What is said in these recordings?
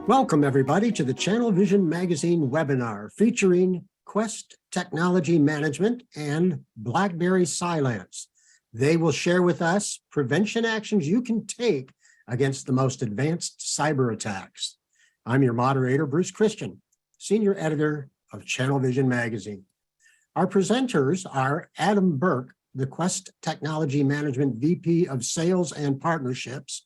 Welcome, everybody, to the Channel Vision Magazine webinar featuring Quest Technology Management and BlackBerry Cylance. They will share with us prevention actions you can take against the most advanced cyber attacks. I'm your moderator, Bruce Christian, Senior Editor of Channel Vision Magazine. Our presenters are Adam Burke, the Quest Technology Management VP of Sales and Partnerships,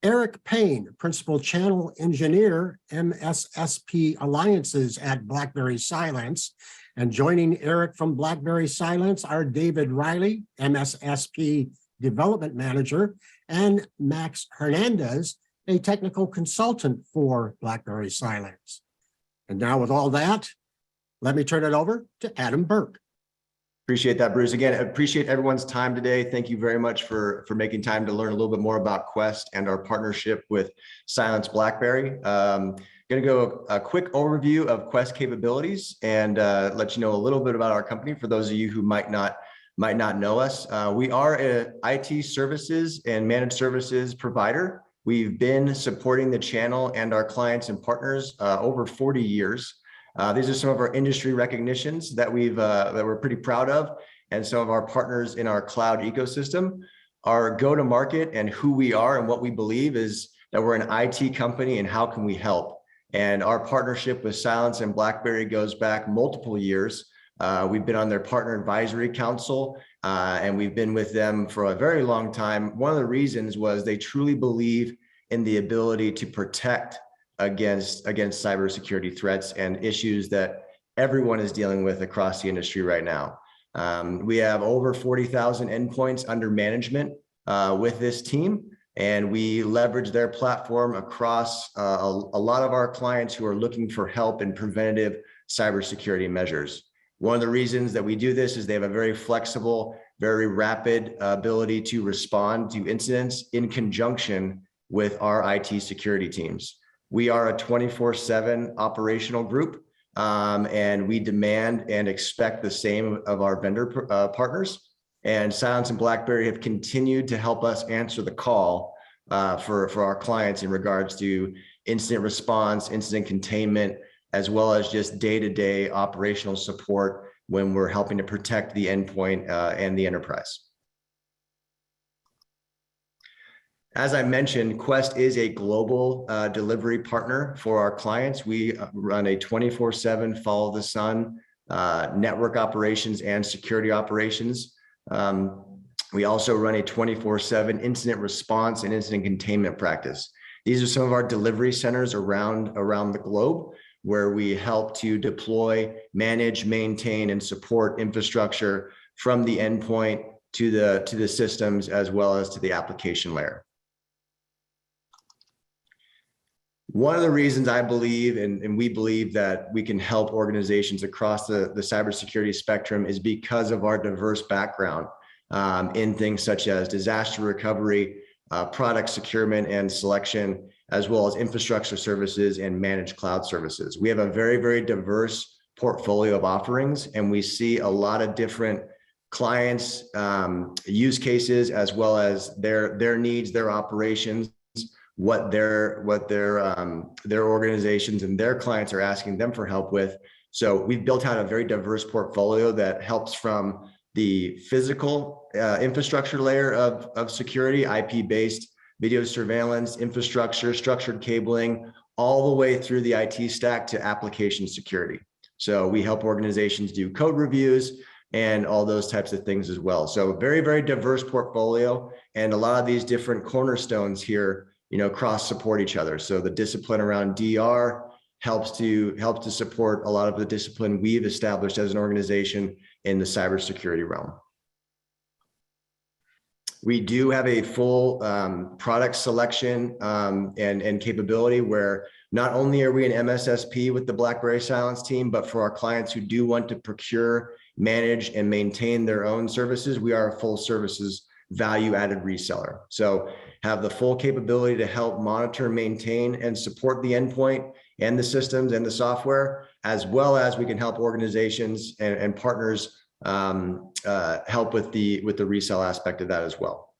Eric Payne, Principal Channel Engineer, MSSP Alliances at BlackBerry Cylance. And joining Eric from BlackBerry Cylance are David Riley, MSSP Development Manager, and Max Hernandez, a technical consultant for BlackBerry Cylance. And now with all that, let me turn it over to Adam Burke. Appreciate that, Bruce. Again, I appreciate everyone's time today. Thank you very much for making time to learn a little bit more about Quest and our partnership with Cylance BlackBerry. Going to go a quick overview of Quest capabilities and let you know a little bit about our company for those of you who might not know us. We are an IT services and managed services provider. We've been supporting the channel and our clients and partners over 40 years. These are some of our industry recognitions that we're pretty proud of, and some of our partners in our cloud ecosystem. Our go-to-market and who we are and what we believe is that we're an IT company and how can we help. And our partnership with Cylance and BlackBerry goes back multiple years. We've been on their partner advisory council, and we've been with them for a very long time. One of the reasons was they truly believe in the ability to protect against cybersecurity threats and issues that everyone is dealing with across the industry right now. We have over 40,000 endpoints under management with this team, and we leverage their platform across a lot of our clients who are looking for help in preventative cybersecurity measures. One of the reasons that we do this is they have a very flexible, very rapid ability to respond to incidents in conjunction with our IT security teams. We are a 24/7 operational group, and we demand and expect the same of our vendor partners. And Cylance and BlackBerry have continued to help us answer the call for our clients in regards to incident response, incident containment, as well as just day-to-day operational support when we're helping to protect the endpoint and the enterprise. As I mentioned, Quest is a global delivery partner for our clients. We run a 24/7 follow the sun network operations and security operations. We also run a 24/7 incident response and incident containment practice. These are some of our delivery centers around the globe where we help to deploy, manage, maintain, and support infrastructure from the endpoint to the systems as well as to the application layer. One of the reasons I believe and we believe that we can help organizations across the cybersecurity spectrum is because of our diverse background in things such as disaster recovery, product securement and selection, as well as infrastructure services and managed cloud services. We have a very, very diverse portfolio of offerings, and we see a lot of different clients, use cases, as well as their needs, their operations, what their organizations and their clients are asking them for help with. So we've built out a very diverse portfolio that helps from the physical infrastructure layer of security, IP-based video surveillance, infrastructure, structured cabling, all the way through the IT stack to application security. So we help organizations do code reviews and all those types of things as well. So very, very diverse portfolio, and a lot of these different cornerstones here cross support each other. So the discipline around DR helps to support a lot of the discipline we've established as an organization in the cybersecurity realm. We do have a full product selection and capability where not only are we an MSSP with the BlackBerry Cylance team, but for our clients who do want to procure, manage, and maintain their own services, we are a full services value-added reseller. So have the full capability to help monitor, maintain, and support the endpoint and the systems and the software, as well as we can help organizations and partners help with the resale aspect of that as well.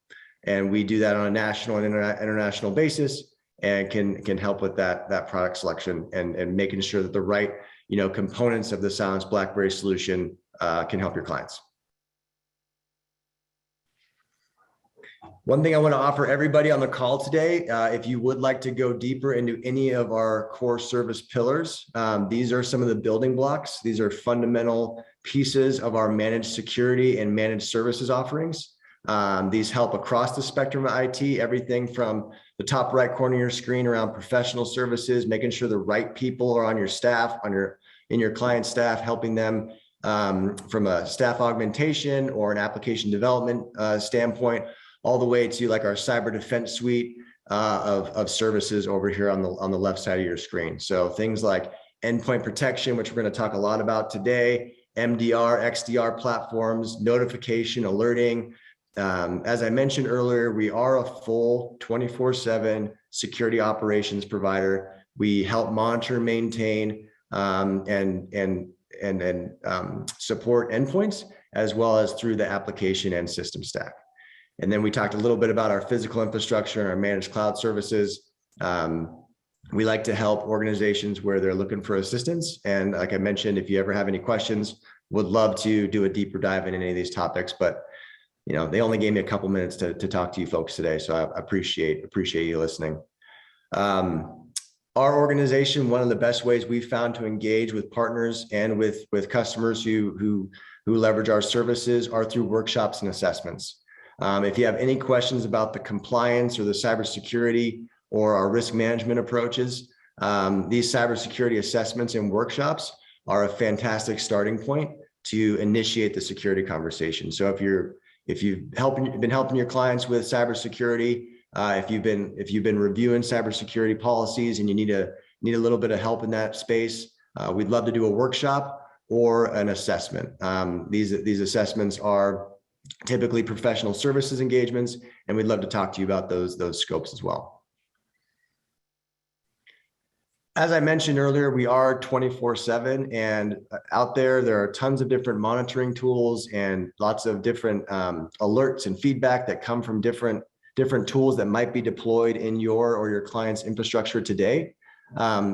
And we do that on a national and international basis. and can help with that product selection and making sure that the right components of the Cylance BlackBerry solution can help your clients. One thing I want to offer everybody on the call today, if you would like to go deeper into any of our core service pillars, these are some of the building blocks. These are fundamental pieces of our managed security and managed services offerings. These help across the spectrum of IT, everything from the top right corner of your screen around professional services, making sure the right people are on your staff, in your client staff, helping them from a staff augmentation or an application development standpoint, all the way to like our cyber defense suite of services over here on the left side of your screen. So things like endpoint protection, which we're going to talk a lot about today, MDR, XDR platforms, notification, alerting. As I mentioned earlier, we are a full 24/7 security operations provider. We help monitor, maintain, and support endpoints, as well as through the application and system stack. And then we talked a little bit about our physical infrastructure and our managed cloud services. We like to help organizations where they're looking for assistance. And like I mentioned, if you ever have any questions, would love to do a deeper dive in any of these topics. But they only gave me a couple minutes to talk to you folks today, so I appreciate you listening. Our organization, one of the best ways we've found to engage with partners and with customers who leverage our services are through workshops and assessments. If you have any questions about the compliance or the cybersecurity or our risk management approaches, these cybersecurity assessments and workshops are a fantastic starting point to initiate the security conversation. So if you've been helping your clients with cybersecurity, if you've been reviewing cybersecurity policies and you need a little bit of help in that space, we'd love to do a workshop or an assessment. These assessments are typically professional services engagements, and we'd love to talk to you about those scopes as well. As I mentioned earlier, we are 24/7, and out there are tons of different monitoring tools and lots of different alerts and feedback that come from different tools that might be deployed in your or your client's infrastructure today.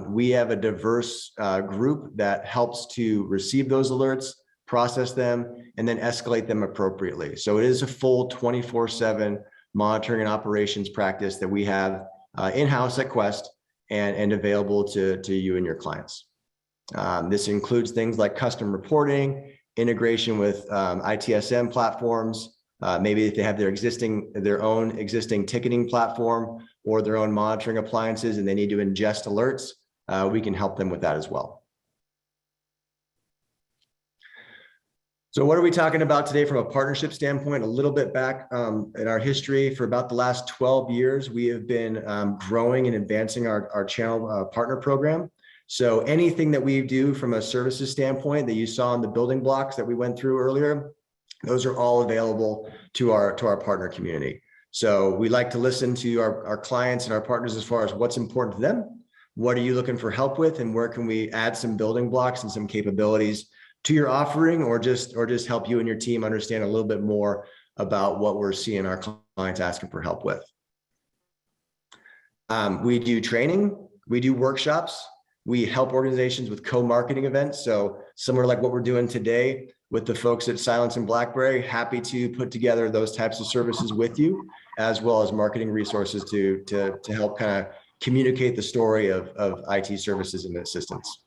We have a diverse group that helps to receive those alerts, process them, and then escalate them appropriately. So it is a full 24/7 monitoring and operations practice that we have in-house at Quest and available to you and your clients. This includes things like custom reporting, integration with ITSM platforms, maybe if they have their own existing ticketing platform or their own monitoring appliances and they need to ingest alerts, we can help them with that as well. So what are we talking about today from a partnership standpoint? A little bit back in our history, for about the last 12 years, we have been growing and advancing our channel partner program. So anything that we do from a services standpoint that you saw in the building blocks that we went through earlier, those are all available to our partner community. So we like to listen to our clients and our partners as far as what's important to them, what are you looking for help with, and where can we add some building blocks and some capabilities to your offering, or just help you and your team understand a little bit more about what we're seeing our clients asking for help with. We do training, we do workshops, we help organizations with co-marketing events. So similar like what we're doing today with the folks at Cylance and BlackBerry, happy to put together those types of services with you, as well as marketing resources to help kind of communicate the story of IT services and assistance.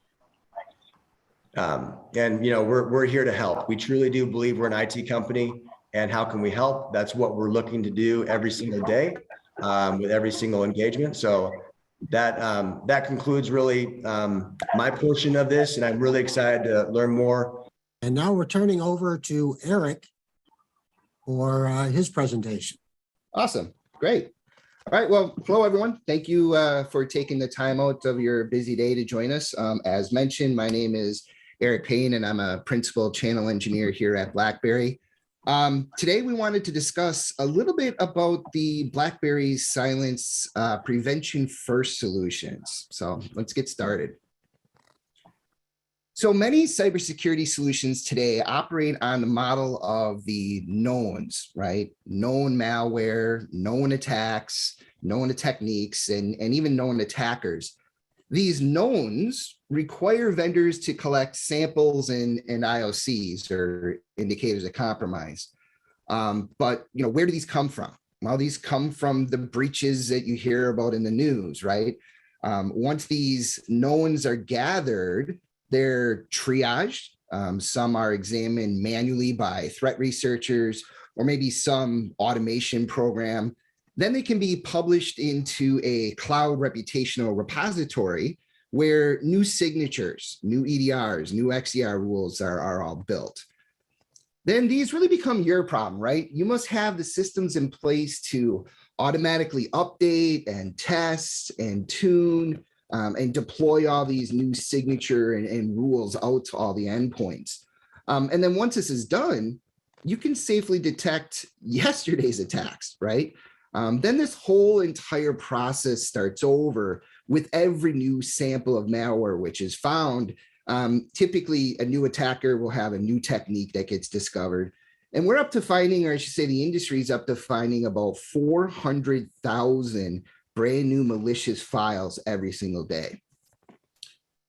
And we're here to help. We truly do believe we're an IT company, and how can we help? That's what we're looking to do every single day with every single engagement. So that concludes really my portion of this, and I'm really excited to learn more. And now we're turning over to Eric for his presentation. Awesome, great. All right, well, hello everyone. Thank you for taking the time out of your busy day to join us. As mentioned, my name is Eric Payne, and I'm a principal channel engineer here at BlackBerry. Today, we wanted to discuss a little bit about the BlackBerry Cylance Prevention First solutions. So let's get started. So many cybersecurity solutions today operate on the model of the knowns, right? Known malware, known attacks, knowing the techniques, and even knowing attackers. These knowns require vendors to collect samples and IOCs, or indicators of compromise. But where do these come from? Well, these come from the breaches that you hear about in the news, right? Once these knowns are gathered, they're triaged. Some are examined manually by threat researchers, or maybe some automation program. Then they can be published into a cloud reputational repository where new signatures, new EDRs, new XDR rules are all built. Then these really become your problem, right? You must have the systems in place to automatically update and test and tune and deploy all these new signature and rules out to all the endpoints. And then once this is done, you can safely detect yesterday's attacks, right? Then this whole entire process starts over with every new sample of malware which is found. Typically, a new attacker will have a new technique that gets discovered. And we're up to finding, or I should say the industry is up to finding, about 400,000 brand new malicious files every single day.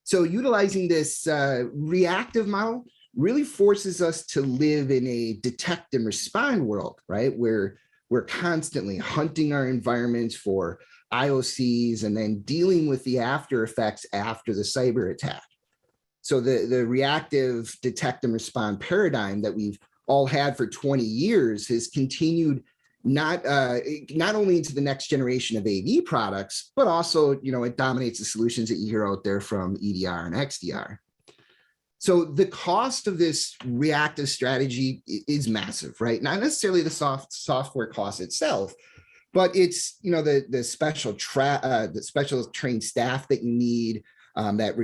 So utilizing this reactive model really forces us to live in a detect and respond world, right? Where we're constantly hunting our environments for IOCs and then dealing with the after effects after the cyber attack. So the reactive detect and respond paradigm that we've all had for 20 years has continued not only into the next generation of AV products, but also, it dominates the solutions that you hear out there from EDR and XDR. So the cost of this reactive strategy is massive, right? Not necessarily the software cost itself, but it's the special trained staff that you need, that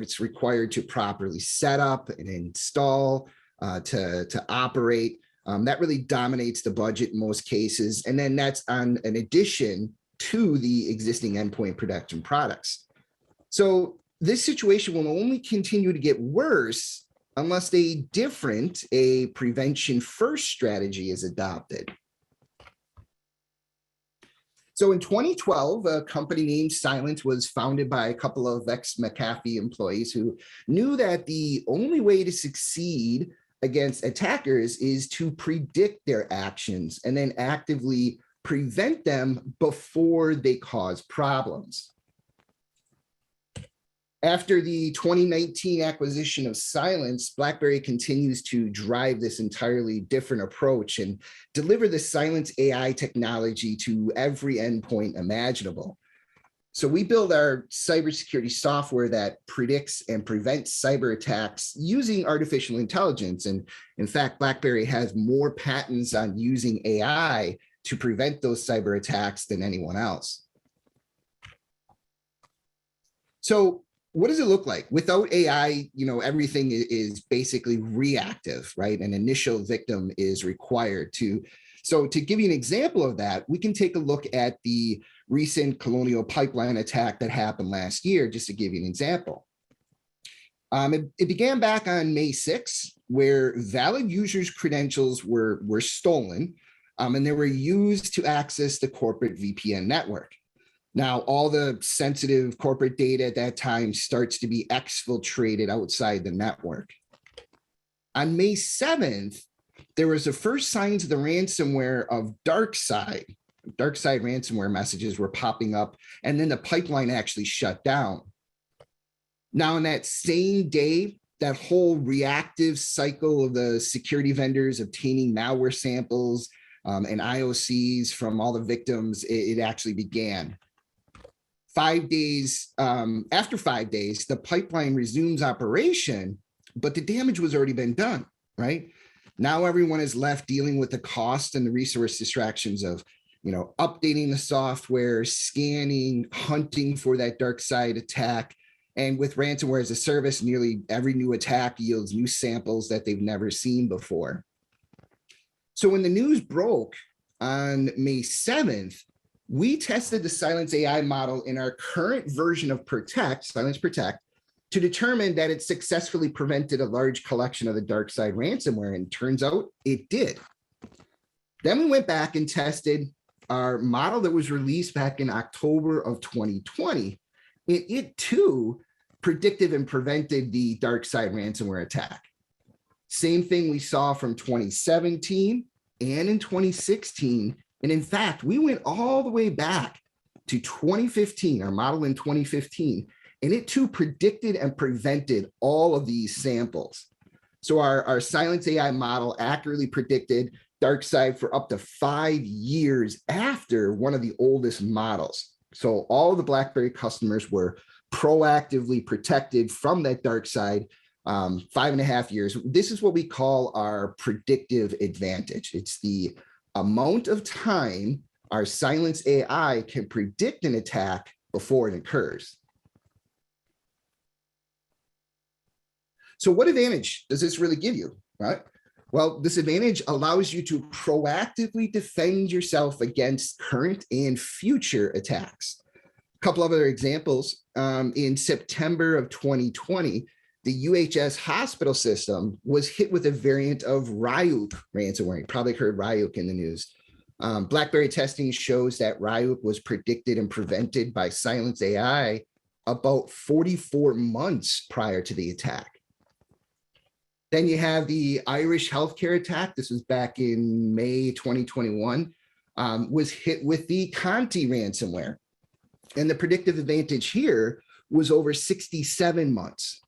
it's required to properly set up and install, to operate. That really dominates the budget in most cases, and then that's on an addition to the existing endpoint protection products. So this situation will only continue to get worse unless a prevention first strategy is adopted. So in 2012, a company named Cylance was founded by a couple of ex-McAfee employees who knew that the only way to succeed against attackers is to predict their actions and then actively prevent them before they cause problems. After the 2019 acquisition of Cylance, BlackBerry continues to drive this entirely different approach and deliver the Cylance AI technology to every endpoint imaginable. So we build our cybersecurity software that predicts and prevents cyber attacks using artificial intelligence. And in fact, BlackBerry has more patents on using AI to prevent those cyber attacks than anyone else. So what does it look like? Without AI, everything is basically reactive, right? An initial victim is required to. So to give you an example of that, we can take a look at the recent Colonial pipeline attack that happened last year, just to give you an example. It began back on May 6th, where valid users' credentials were stolen, and they were used to access the corporate VPN network. Now, all the sensitive corporate data at that time starts to be exfiltrated outside the network. On May 7th, there was the first signs of the ransomware of DarkSide. DarkSide ransomware messages were popping up, and then the pipeline actually shut down. Now, in that same day, that whole reactive cycle of the security vendors obtaining malware samples and IOCs from all the victims, it actually began. 5 days, after 5 days, the pipeline resumes operation, but the damage was already been done, right? Now everyone is left dealing with the cost and the resource distractions of, updating the software, scanning, hunting for that dark side attack. And with ransomware as a service, nearly every new attack yields new samples that they've never seen before. So when the news broke on May 7th, we tested the Cylance AI model in our current version of Cylance Protect, to determine that it successfully prevented a large collection of the DarkSide ransomware, and turns out it did. Then we went back and tested our model that was released back in October of 2020, it too predicted and prevented the dark side ransomware attack. Same thing we saw from 2017 and in 2016. And in fact, we went all the way back to 2015, our model in 2015, and it too predicted and prevented all of these samples. So our Cylance AI model accurately predicted dark side for up to 5 years after one of the oldest models. So all the BlackBerry customers were proactively protected from that dark side 5.5 years. This is what we call our predictive advantage. It's the amount of time our Cylance AI can predict an attack before it occurs. So what advantage does this really give you, right? Well, this advantage allows you to proactively defend yourself against current and future attacks. A couple of other examples. In September of 2020, the UHS hospital system was hit with a variant of Ryuk ransomware. You probably heard Ryuk in the news. BlackBerry testing shows that Ryuk was predicted and prevented by Cylance AI about 44 months prior to the attack. Then you have the Irish healthcare attack. This was back in May 2021, was hit with the Conti ransomware. And the predictive advantage here was over 67 months.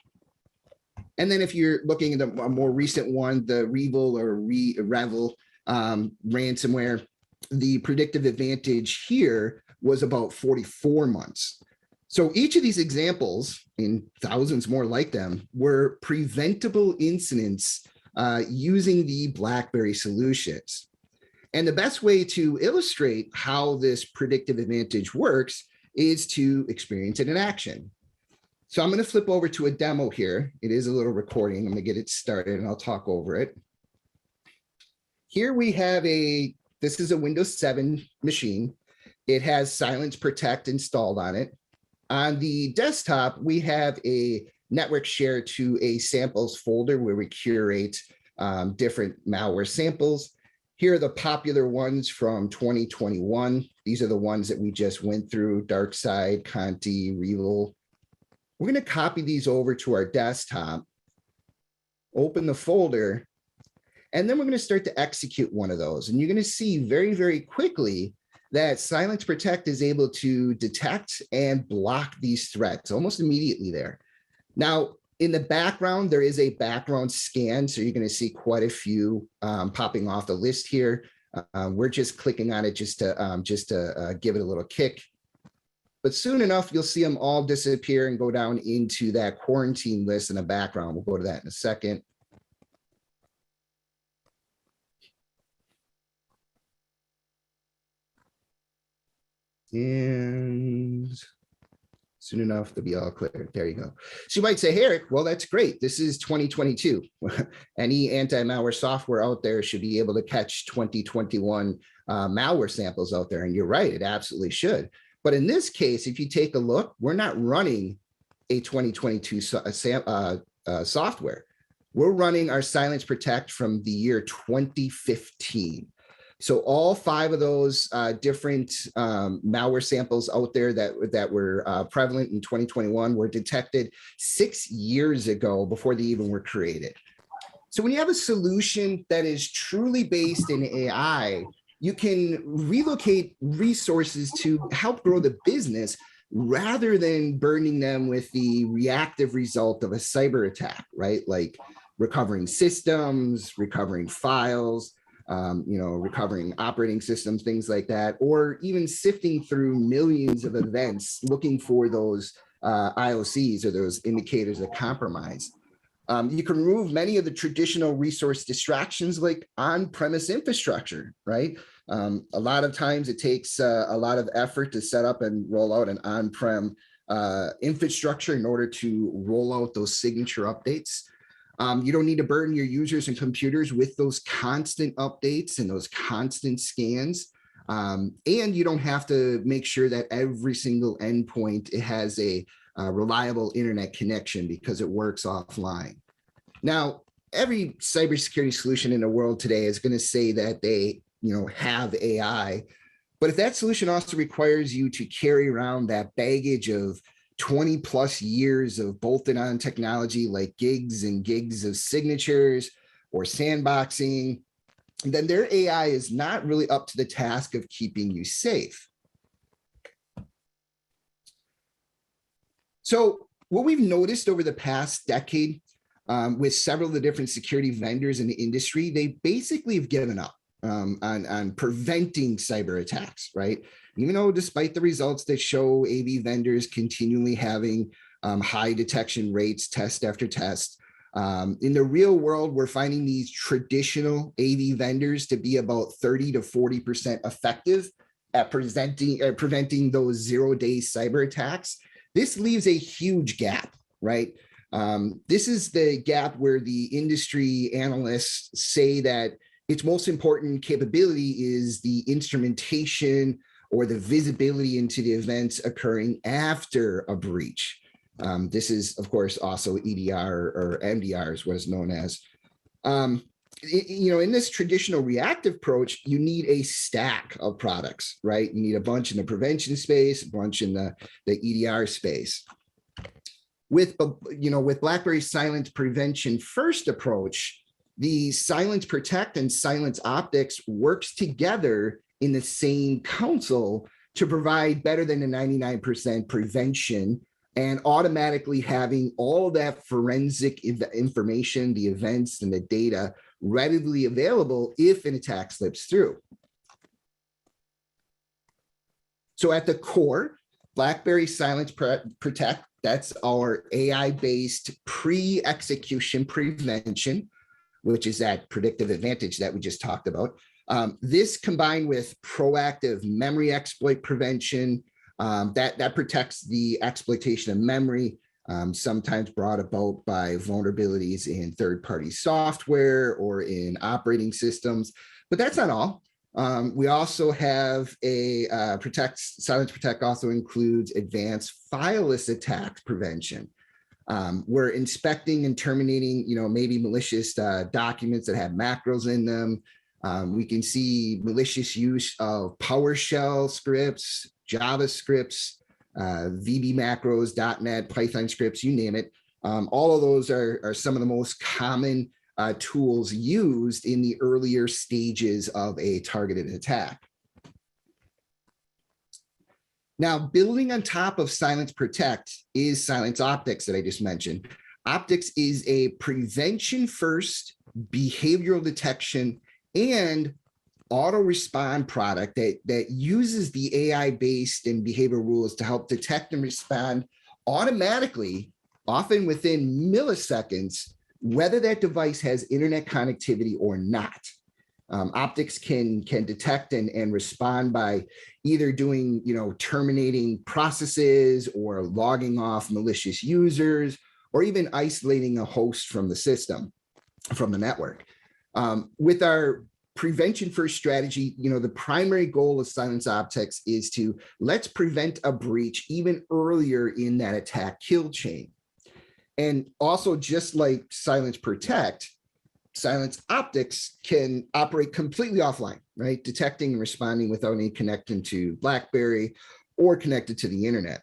And then if you're looking at a more recent one, the Revel or Revel ransomware, the predictive advantage here was about 44 months. So each of these examples, and thousands more like them, were preventable incidents using the BlackBerry Solutions. And the best way to illustrate how this predictive advantage works is to experience it in action. So I'm going to flip over to a demo here. It is a little recording. I'm going to get it started and I'll talk over it. Here we have this is a Windows 7 machine. It has Cylance Protect installed on it. On the desktop, we have a network share to a samples folder where we curate different malware samples. Here are the popular ones from 2021. These are the ones that we just went through: DarkSide, Conti, Revel. We're going to copy these over to our desktop, open the folder, and then we're going to start to execute one of those. And you're going to see very, very quickly that Cylance Protect is able to detect and block these threats almost immediately there. Now, in the background, there is a background scan. So you're going to see quite a few popping off the list here. We're just clicking on it just to give it a little kick. But soon enough, you'll see them all disappear and go down into that quarantine list in the background. We'll go to that in a second. And soon enough, they'll be all clear. There you go. So you might say, hey, Eric, well, that's great. This is 2022. Any anti-malware software out there should be able to catch 2021 malware samples out there. And you're right, it absolutely should. But in this case, if you take a look, we're not running a 2022 software. We're running our Cylance Protect from the year 2015. So all 5 of those different malware samples out there that were prevalent in 2021 were detected 6 years ago before they even were created. So when you have a solution that is truly based in AI, you can relocate resources to help grow the business rather than burdening them with the reactive result of a cyber attack, right? Like recovering systems, recovering files, recovering operating systems, things like that, or even sifting through millions of events looking for those IOCs or those indicators of compromise. You can remove many of the traditional resource distractions like on-premise infrastructure, right? A lot of times it takes a lot of effort to set up and roll out an on-prem infrastructure in order to roll out those signature updates. You don't need to burden your users and computers with those constant updates and those constant scans. And you don't have to make sure that every single endpoint it has a reliable internet connection because it works offline. Now, every cybersecurity solution in the world today is going to say that they have AI, But if that solution also requires you to carry around that baggage of 20 plus years of bolted on technology like gigs and gigs of signatures or sandboxing, then their AI is not really up to the task of keeping you safe. So what we've noticed over the past decade with several of the different security vendors in the industry, they basically have given up on preventing cyber attacks, right? Even though despite the results that show AV vendors continually having high detection rates, test after test, in the real world, we're finding these traditional AV vendors to be about 30 to 40% effective at preventing those 0-day cyber attacks. This leaves a huge gap, right? This is the gap where the industry analysts say that its most important capability is the instrumentation or the visibility into the events occurring after a breach. This is, of course, also EDR or MDR is what it's known as. In this traditional reactive approach, you need a stack of products, right? You need a bunch in the prevention space, a bunch in the EDR space. With BlackBerry Cylance prevention first approach, the Cylance Protect and Cylance Optics works together in the same console to provide better than a 99% prevention and automatically having all that forensic information, the events and the data readily available if an attack slips through. So at the core, BlackBerry Cylance Protect, that's our AI-based pre-execution prevention, which is that predictive advantage that we just talked about. This combined with proactive memory exploit prevention, that protects the exploitation of memory, sometimes brought about by vulnerabilities in third-party software or in operating systems. But that's not all. We also have Cylance Protect also includes advanced fileless attack prevention. We're inspecting and terminating, maybe malicious documents that have macros in them. We can see malicious use of PowerShell scripts, JavaScripts, VB macros, .NET, Python scripts, you name it. All of those are some of the most common tools used in the earlier stages of a targeted attack. Now, building on top of Cylance Protect is Cylance Optics that I just mentioned. Optics is a prevention-first behavioral detection and auto-respond product that uses the AI-based and behavioral rules to help detect and respond automatically, often within milliseconds, whether that device has internet connectivity or not. Optics can detect and respond by either doing, terminating processes or logging off malicious users, or even isolating a host from the system, from the network. With our prevention first strategy, the primary goal of Cylance Optics is to let's prevent a breach even earlier in that attack kill chain. And also, just like Cylance Protect, Cylance Optics can operate completely offline, right? Detecting and responding without any connection to BlackBerry or connected to the internet.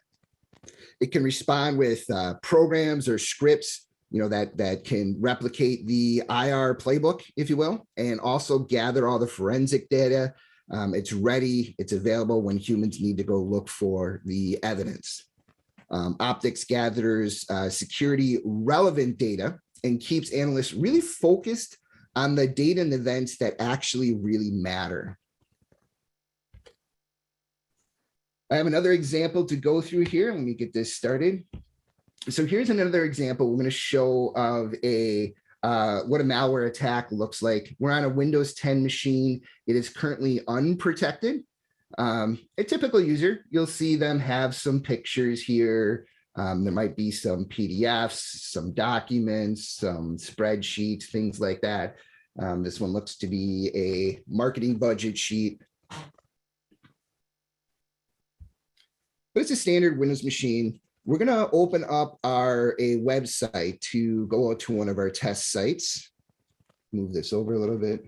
It can respond with programs or scripts, that can replicate the IR playbook, if you will, and also gather all the forensic data. It's ready, it's available when humans need to go look for the evidence. Optics gathers security relevant data and keeps analysts really focused on the data and events that actually really matter. I have another example to go through here. Let me get this started. So here's another example we're going to show of what a malware attack looks like. We're on a Windows 10 machine. It is currently unprotected. A typical user, you'll see them have some pictures here. There might be some PDFs, some documents, some spreadsheets, things like that. This one looks to be a marketing budget sheet. But it's a standard Windows machine. We're going to open up a website to go out to one of our test sites. Move this over a little bit.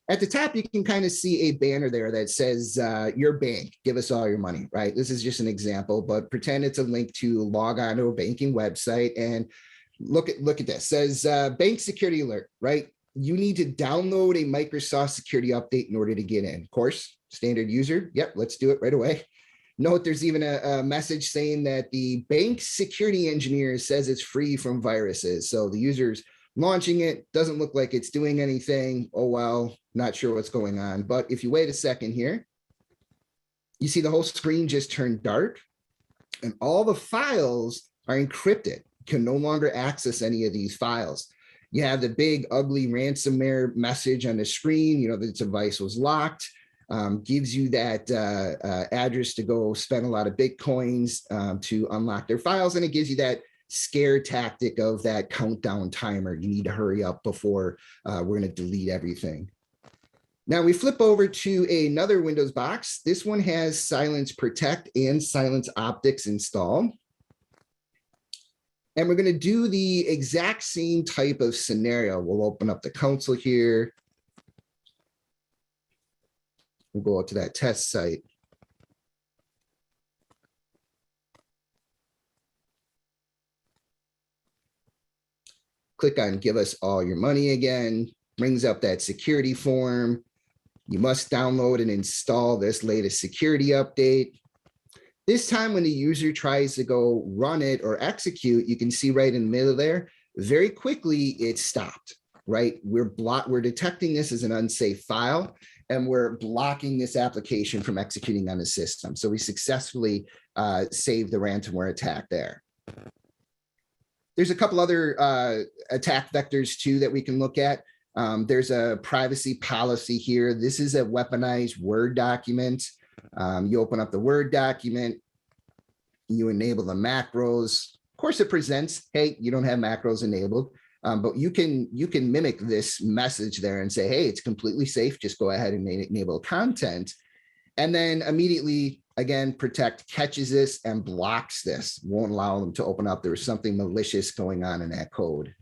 At the top, you can kind of see a banner there that says, your bank, give us all your money, right? This is just an example, but pretend it's a link to log on to a banking website and look at this. It says bank security alert, right? You need to download a Microsoft security update in order to get in. Of course, standard user. Yep, let's do it right away. Note there's even a message saying that the bank security engineer says it's free from viruses. So the user's launching it, doesn't look like it's doing anything. Oh, well, not sure what's going on. But if you wait a second here, you see the whole screen just turned dark and all the files are encrypted. You can no longer access any of these files. You have the big ugly ransomware message on the screen, you know, the device was locked, gives you that address to go spend a lot of Bitcoins to unlock their files. And it gives you that scare tactic of that countdown timer. You need to hurry up before we're going to delete everything. Now we flip over to another Windows box. This one has Cylance Protect and Cylance Optics installed. And we're going to do the exact same type of scenario. We'll open up the console here. We'll go out to that test site. Click on give us all your money again, brings up that security form. You must download and install this latest security update. This time when the user tries to go run it or execute, you can see right in the middle there, very quickly it stopped, right? We're detecting this as an unsafe file and we're blocking this application from executing on the system. So we successfully saved the ransomware attack there. There's a couple other attack vectors too that we can look at. There's a privacy policy here. This is a weaponized Word document. You open up the Word document, you enable the macros. Of course, it presents, hey, you don't have macros enabled, but you can mimic this message there and say, hey, it's completely safe. Just go ahead and enable content. And then immediately, again, Protect catches this and blocks this, won't allow them to open up. There was something malicious going on in that code.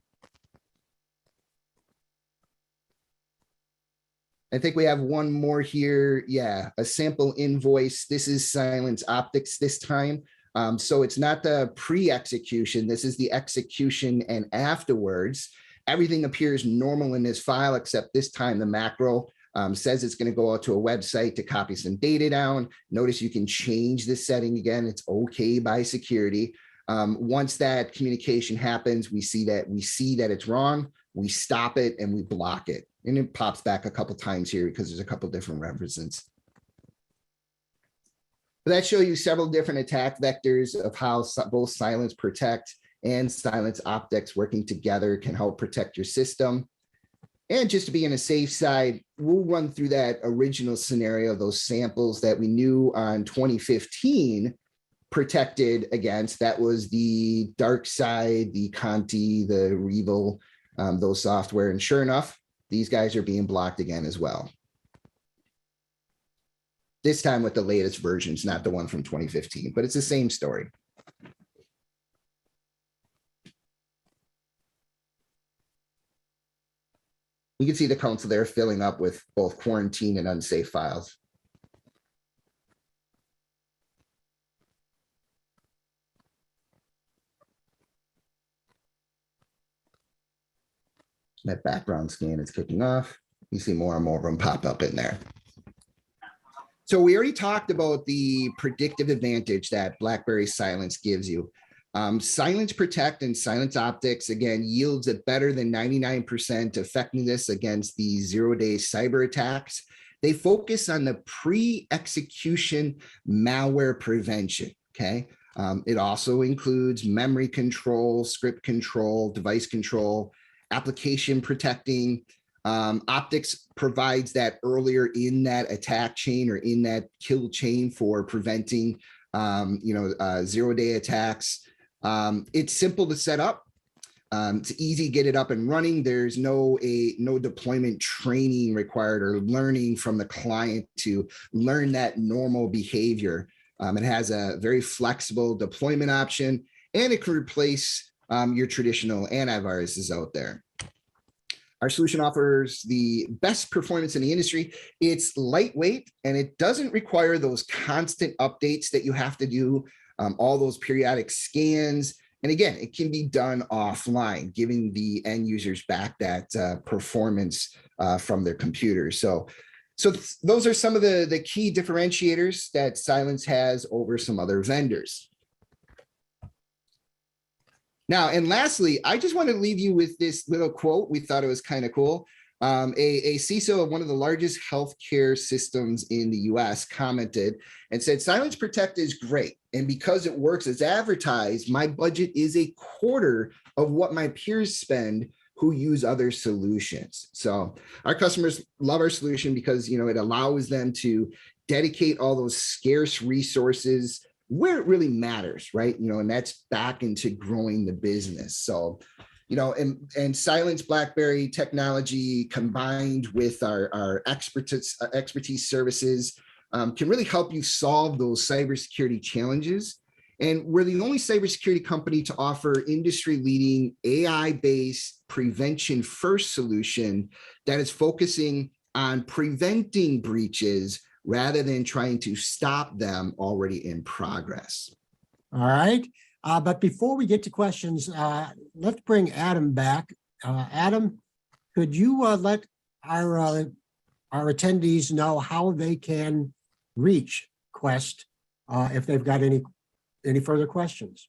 I think we have one more here. Yeah, a sample invoice. This is Cylance Optics this time. So it's not the pre-execution. This is the execution and afterwards. Everything appears normal in this file, except this time the macro says it's going to go out to a website to copy some data down. Notice you can change this setting again. It's okay by security. Once that communication happens, we see that it's wrong. We stop it and we block it. And it pops back a couple times here because there's a couple different references. But that shows you several different attack vectors of how both Cylance Protect and Cylance Optics working together can help protect your system. And just to be on a safe side, we'll run through that original scenario, those samples that we knew on 2015 protected against. That was the dark side, the Conti, the Revil, those software. And sure enough, these guys are being blocked again as well. This time with the latest versions, not the one from 2015, but it's the same story. You can see the console there filling up with both quarantine and unsafe files. That background scan is kicking off. You see more and more of them pop up in there. So we already talked about the predictive advantage that BlackBerry Cylance gives you. Cylance Protect and Cylance Optics, again, yields a better than 99% effectiveness against the zero-day cyber attacks. They focus on the pre-execution malware prevention, okay? It also includes memory control, script control, device control, application protecting. Optics provides that earlier in that attack chain or in that kill chain for preventing, zero-day attacks. It's simple to set up. It's easy to get it up and running. There's no deployment training required or learning from the client to learn that normal behavior. It has a very flexible deployment option, and it can replace your traditional antiviruses out there. Our solution offers the best performance in the industry. It's lightweight and it doesn't require those constant updates that you have to do, all those periodic scans. And again, it can be done offline, giving the end users back that performance from their computers. So those are some of the key differentiators that Cylance has over some other vendors. Now, and lastly, I just want to leave you with this little quote. We thought it was kind of cool. A CISO of one of the largest healthcare systems in the US commented and said, Cylance Protect is great. And because it works as advertised, my budget is a quarter of what my peers spend who use other solutions. So our customers love our solution because, you know, it allows them to dedicate all those scarce resources where it really matters, right? You know, and that's back into growing the business. So, you know, and Cylance BlackBerry technology combined with our expertise services can really help you solve those cybersecurity challenges. And we're the only cybersecurity company to offer industry-leading AI-based prevention-first solution that is focusing on preventing breaches rather than trying to stop them already in progress. All right. But before we get to questions, let's bring Adam back. Adam, could you let our attendees know how they can reach Quest if they've got any further questions?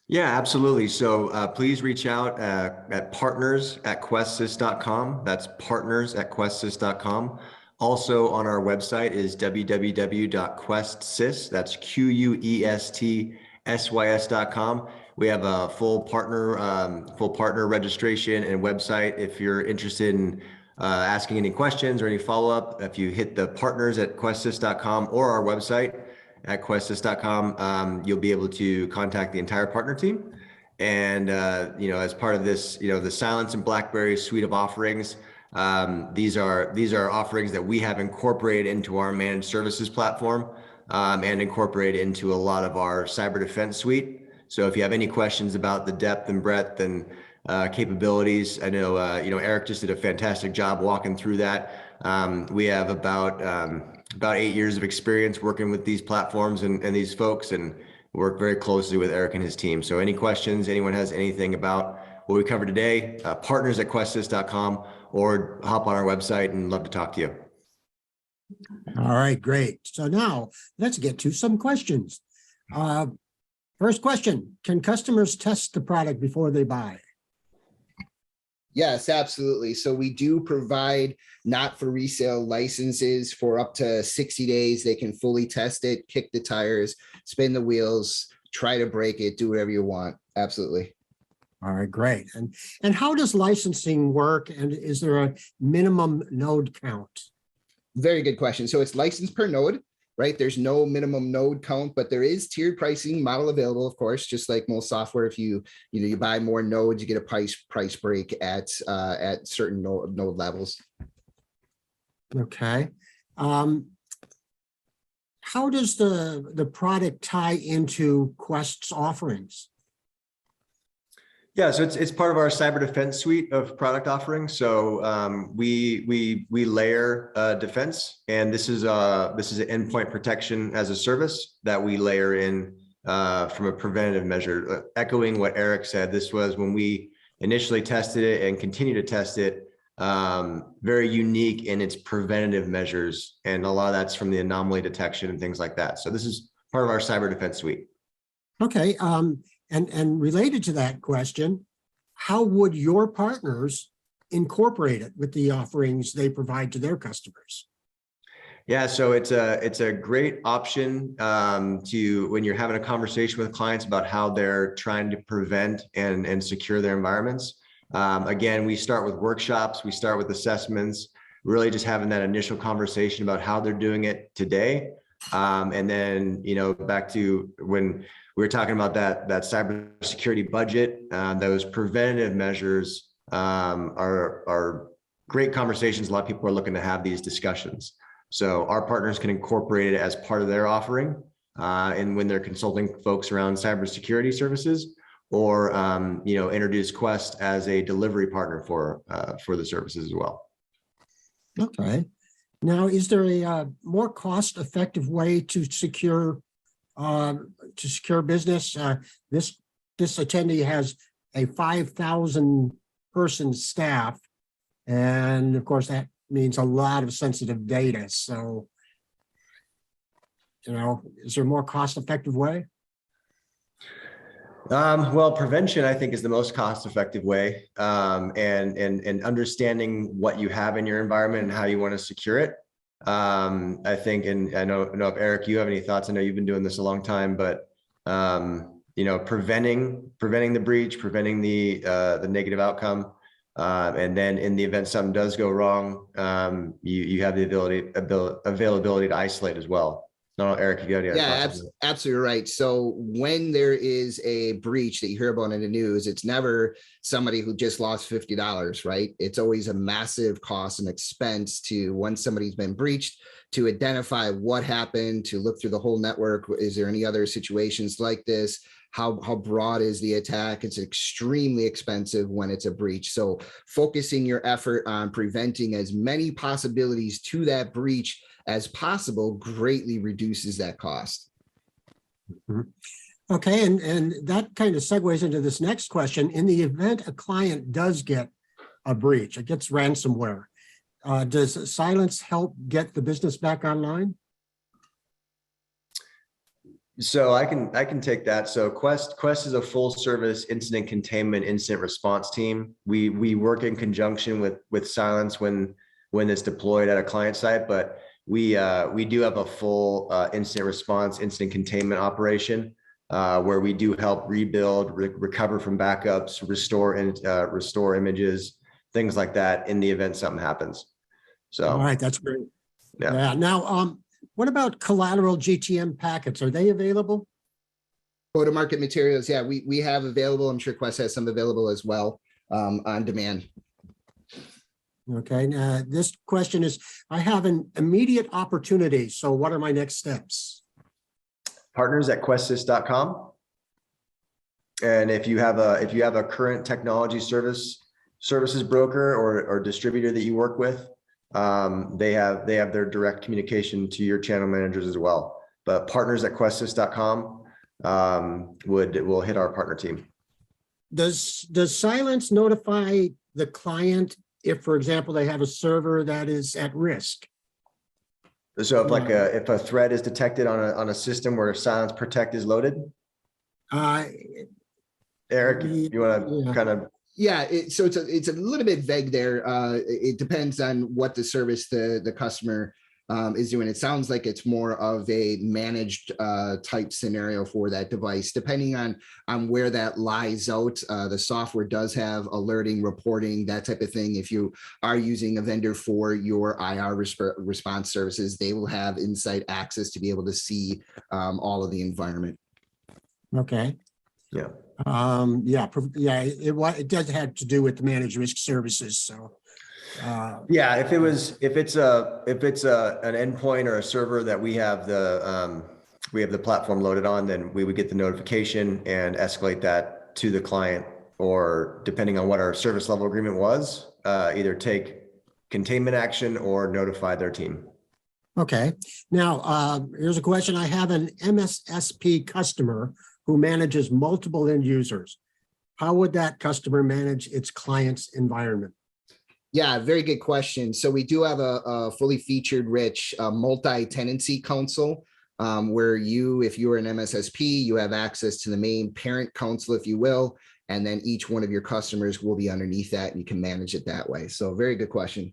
Yeah, absolutely. So please reach out at partners@questsys.com. That's partners@questsys.com. Also on our website is www.questsys. That's QUESTSYS.com. We have a full partner registration and website. If you're interested in asking any questions or any follow-up, if you hit the partners@questsys.com or our website at questsys.com, you'll be able to contact the entire partner team. And you know, as part of this, you know, the Cylance and BlackBerry suite of offerings, these are offerings that we have incorporated into our managed services platform and incorporated into a lot of our cyber defense suite. So if you have any questions about the depth and breadth and capabilities, I know you know, Eric just did a fantastic job walking through that. We have about 8 years of experience working with these platforms and these folks, and work very closely with Eric and his team. So any questions, anyone has anything about what we covered today, partners@questsys.com, or hop on our website and love to talk to you. All right, great. So now let's get to some questions. First question, can customers test the product before they buy? Yes, absolutely. So we do provide not for resale licenses for up to 60 days. They can fully test it, kick the tires, spin the wheels, try to break it, do whatever you want. Absolutely. All right, great. And how does licensing work? And is there a minimum node count? Very good question. So it's licensed per node, right? There's no minimum node count, but there is tiered pricing model available, of course, just like most software. If you buy more nodes, you get a price break at certain node levels. Okay. How does the product tie into Quest's offerings? Yeah, so it's part of our cyber defense suite of product offerings. So we layer defense, and this is an endpoint protection as a service that we layer in from a preventative measure. Echoing what Eric said, this was when we initially tested it and continue to test it, very unique in its preventative measures, and a lot of that's from the anomaly detection and things like that. So this is part of our cyber defense suite. Okay. And related to that question, how would your partners incorporate it with the offerings they provide to their customers? Yeah, so it's a great option to when you're having a conversation with clients about how they're trying to prevent and secure their environments. Again, we start with workshops, we start with assessments, really just having that initial conversation about how they're doing it today. And then, you know, back to when we were talking about that cybersecurity budget, those preventative measures are great conversations. A lot of people are looking to have these discussions. So our partners can incorporate it as part of their offering, and when they're consulting folks around cybersecurity services, or introduce Quest as a delivery partner for the services as well. Okay. Now, is there a more cost-effective way to secure business? This attendee has a 5,000 person staff, and of course that means a lot of sensitive data. So, is there a more cost-effective way? Well, prevention, I think, is the most cost-effective way, and understanding what you have in your environment and how you want to secure it. I think, and I know if Eric, you have any thoughts. I know you've been doing this a long time, but preventing the breach, preventing the negative outcome, and then in the event something does go wrong, you have the availability to isolate as well. No, Eric, if you have any thoughts. Absolutely right. So when there is a breach that you hear about in the news, it's never somebody who just lost $50, right? It's always a massive cost and expense to, once somebody's been breached, to identify what happened, to look through the whole network. Is there any other situations like this? How broad is the attack? It's extremely expensive when it's a breach. So focusing your effort on preventing as many possibilities to that breach as possible greatly reduces that cost. Mm-hmm. Okay, and that kind of segues into this next question. In the event a client does get a breach, it gets ransomware, does Cylance help get the business back online? So I can take that. So Quest is a full service incident containment, incident response team. We work in conjunction with Cylance when it's deployed at a client site, but we do have a full incident response, incident containment operation where we do help rebuild, recover from backups, restore images, things like that in the event something happens. So, all right, that's great. Yeah. Now, what about collateral GTM packets? Are they available? Go-to-market materials, yeah, we have available. I'm sure Quest has some available as well on demand. Okay, now this question is, I have an immediate opportunity. So what are my next steps? Partners at questsys.com. And if you have a current technology services broker or distributor that you work with, they have their direct communication to your channel managers as well. But partners at questsys.com will hit our partner team. Does Cylance notify the client if, for example, they have a server that is at risk? So if a threat is detected on a system where Cylance Protect is loaded? Eric, you want to kind of? Yeah, so it's a little bit vague there. It depends on what the service the customer is doing. It sounds like it's more of a managed type scenario for that device. Depending on where that lies out, the software does have alerting, reporting, that type of thing. If you are using a vendor for your IR response services, they will have insight access to be able to see all of the environment. Okay. Yeah. It does have to do with the managed risk services. So yeah, if it's an endpoint or a server that we have the platform loaded on, then we would get the notification and escalate that to the client, or depending on what our service level agreement was, either take containment action or notify their team. Okay. Now, here's a question. I have an MSSP customer who manages multiple end users. How would that customer manage its client's environment? Yeah, very good question. So we do have a fully featured rich multi-tenancy console where if you're an MSSP, you have access to the main parent console, if you will, and then each one of your customers will be underneath that and you can manage it that way. So very good question.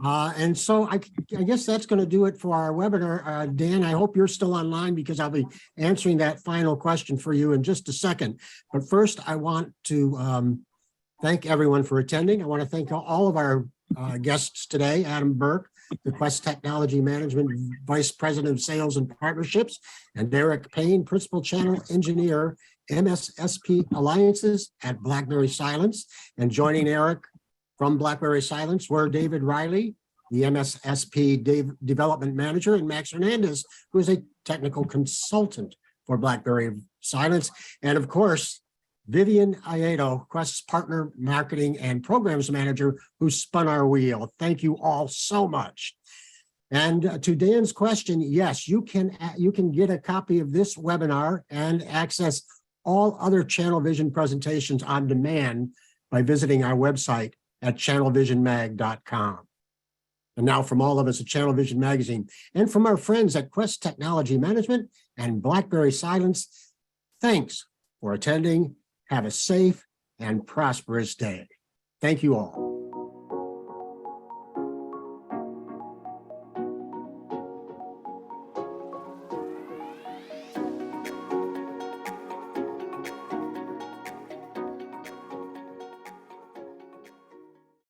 And so I guess that's going to do it for our webinar. Dan, I hope you're still online because I'll be answering that final question for you in just a second. But first, I want to thank everyone for attending. I want to thank all of our guests today, Adam Burke, the Quest Technology Management Vice President of Sales and Partnerships, and Eric Payne, Principal Channel Engineer, MSSP Alliances at BlackBerry Cylance. And joining Eric from BlackBerry Cylance were David Riley, the MSSP Development Manager, and Max Hernandez, who is a technical consultant for BlackBerry Cylance. And of course, Vivian Aieto, Quest's partner marketing and programs manager, who spun our wheel. Thank you all so much. And to Dan's question, yes, you can get a copy of this webinar and access all other Channel Vision presentations on demand by visiting our website at channelvisionmag.com. And now from all of us at Channel Vision Magazine and from our friends at Quest Technology Management and BlackBerry Cylance, thanks for attending. Have a safe and prosperous day. Thank you all.